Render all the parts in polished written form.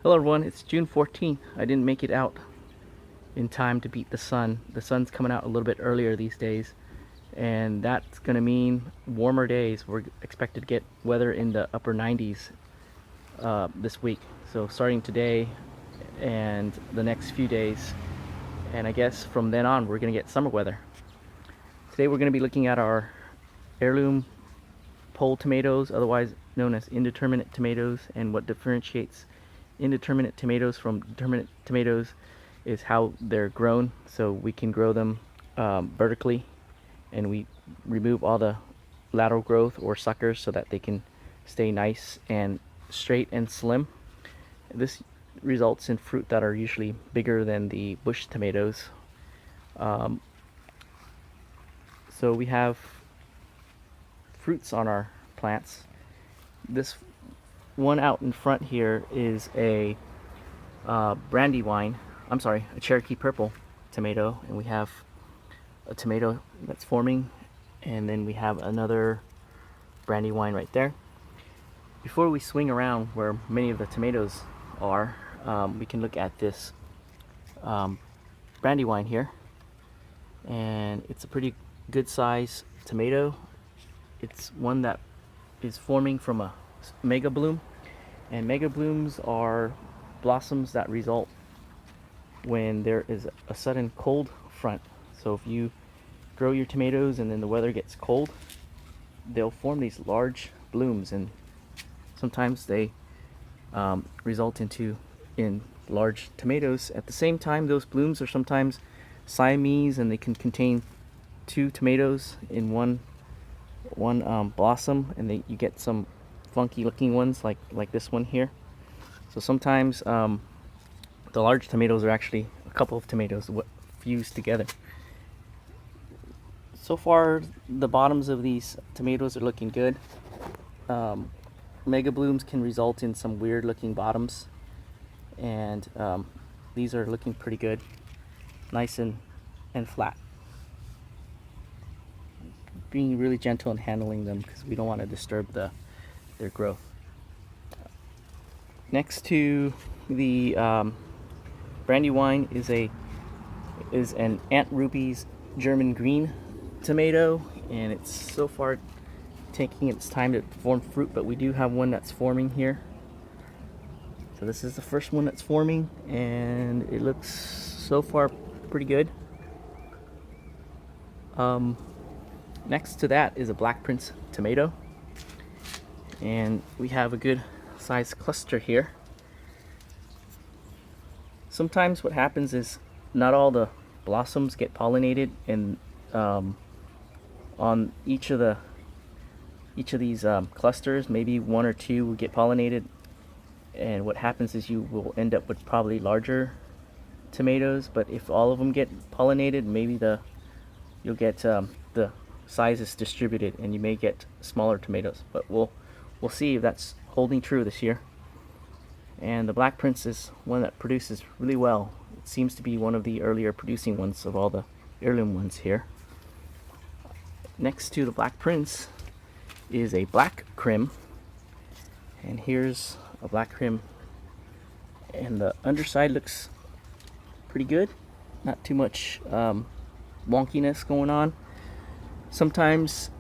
Hello everyone, it's June 14th. I didn't make it out in time to beat the sun. The sun's coming out a little bit earlier these days, and that's going to mean warmer days. We're expected to get weather in the upper 90s this week. So starting today and the next few days, and I guess from then on we're going to get summer weather. Today we're going to be looking at our heirloom pole tomatoes, otherwise known as indeterminate tomatoes, and what differentiates indeterminate tomatoes from determinate tomatoes is how they're grown. So we can grow them vertically, and we remove all the lateral growth or suckers so that they can stay nice and straight and slim. This results in fruit that are usually bigger than the bush tomatoes. So we have fruits on our plants. This one out in front here is a Brandywine, I'm sorry, a Cherokee purple tomato, and we have a tomato that's forming, and then we have another Brandywine right there. Before we swing around where many of the tomatoes are, we can look at this Brandywine here, and it's a pretty good size tomato. It's one that is forming from a mega bloom, and mega blooms are blossoms that result when there is a sudden cold front. So if you grow your tomatoes and then the weather gets cold, they'll form these large blooms, and sometimes they result in large tomatoes. At the same time, those blooms are sometimes Siamese, and they can contain two tomatoes in one blossom, and you get some funky looking ones like this one here. So sometimes the large tomatoes are actually a couple of tomatoes fused together. So far the bottoms of these tomatoes are looking good. Mega blooms can result in some weird looking bottoms, and these are looking pretty good, nice and flat. Being really gentle in handling them because we don't want to disturb their growth. Next to the Brandywine is an Aunt Ruby's German green tomato, and it's so far taking its time to form fruit, but we do have one that's forming here. So this is the first one that's forming, and it looks so far pretty good. Next to that is a Black Prince tomato, and we have a good size cluster here. Sometimes what happens is not all the blossoms get pollinated, and on each of these clusters, maybe one or two will get pollinated, and what happens is you will end up with probably larger tomatoes. But if all of them get pollinated, maybe you'll get the sizes distributed, and you may get smaller tomatoes. But we'll see if that's holding true this year. And the Black Prince is one that produces really well. It seems to be one of the earlier producing ones of all the heirloom ones here. Next to the Black Prince is a Black Krim, and here's a Black Krim, and the underside looks pretty good. Not too much wonkiness going on. Sometimes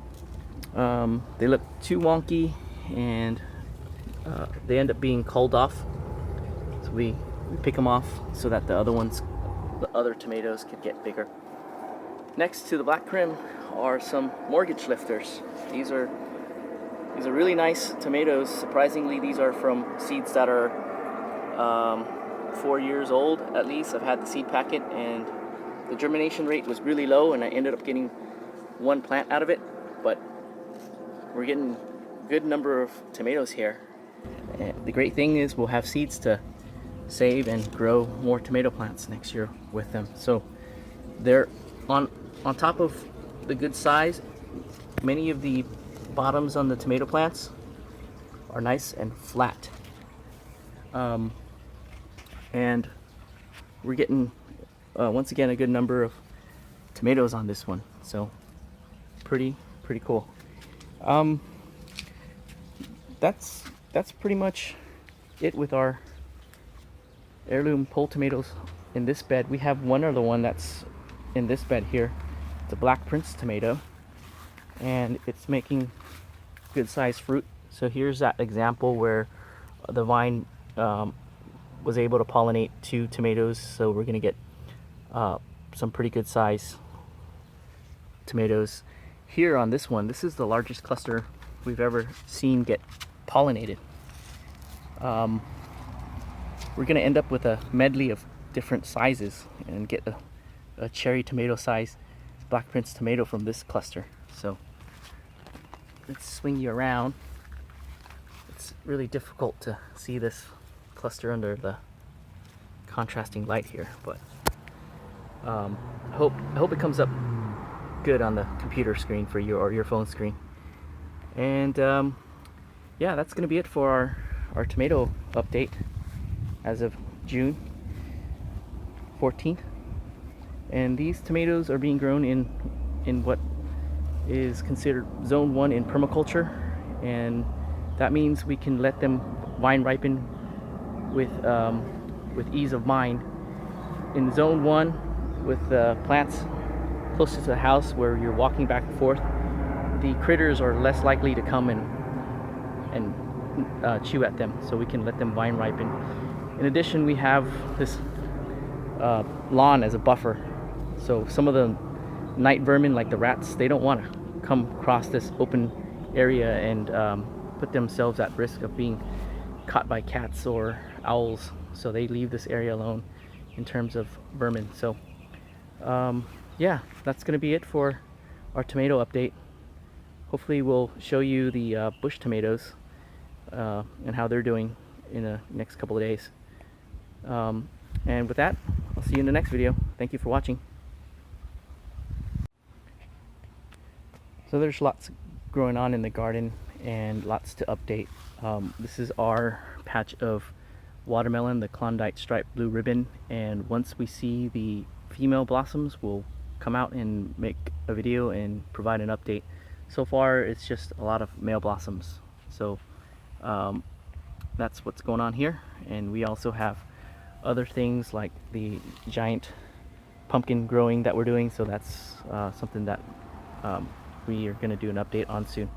they look too wonky, and they end up being culled off. So we pick them off so that the other tomatoes could get bigger. Next to the Black Krim are some mortgage lifters. These are really nice tomatoes. Surprisingly, these are from seeds that are 4 years old at least. I've had the seed packet, and the germination rate was really low, and I ended up getting one plant out of it, but we're getting a good number of tomatoes here. And the great thing is we'll have seeds to save and grow more tomato plants next year with them. So they're on top of the good size. Many of the bottoms on the tomato plants are nice and flat, and we're getting once again a good number of tomatoes on this one. So pretty cool. That's pretty much it with our heirloom pole tomatoes in this bed. We have one other one that's in this bed here. It's a Black Prince tomato, and it's making good sized fruit. So here's that example where the vine was able to pollinate 2 tomatoes. So we're gonna get some pretty good size tomatoes. Here on this one, this is the largest cluster we've ever seen get pollinated. We're gonna end up with a medley of different sizes and get a cherry tomato size Black Prince tomato from this cluster. So let's swing you around. It's really difficult to see this cluster under the contrasting light here, but I hope it comes up good on the computer screen for you, or your phone screen. And yeah, that's gonna be it for our tomato update as of June 14th. And these tomatoes are being grown in what is considered zone 1 in permaculture, and that means we can let them vine ripen with ease of mind. In zone 1, with the plants closer to the house where you're walking back and forth, the critters are less likely to come and chew at them, so we can let them vine ripen. In addition, we have this lawn as a buffer, so some of the night vermin like the rats, they don't want to come across this open area and put themselves at risk of being caught by cats or owls, so they leave this area alone in terms of vermin. So yeah, that's gonna be it for our tomato update. Hopefully we'll show you the bush tomatoes and how they're doing in the next couple of days. And with that, I'll see you in the next video. Thank you for watching. So there's lots growing on in the garden and lots to update. This is our patch of watermelon, the Klondike striped blue ribbon, and once we see the female blossoms, we'll come out and make a video and provide an update. So far it's just a lot of male blossoms, so that's what's going on here. And we also have other things like the giant pumpkin growing that we're doing, so that's something that we are going to do an update on soon.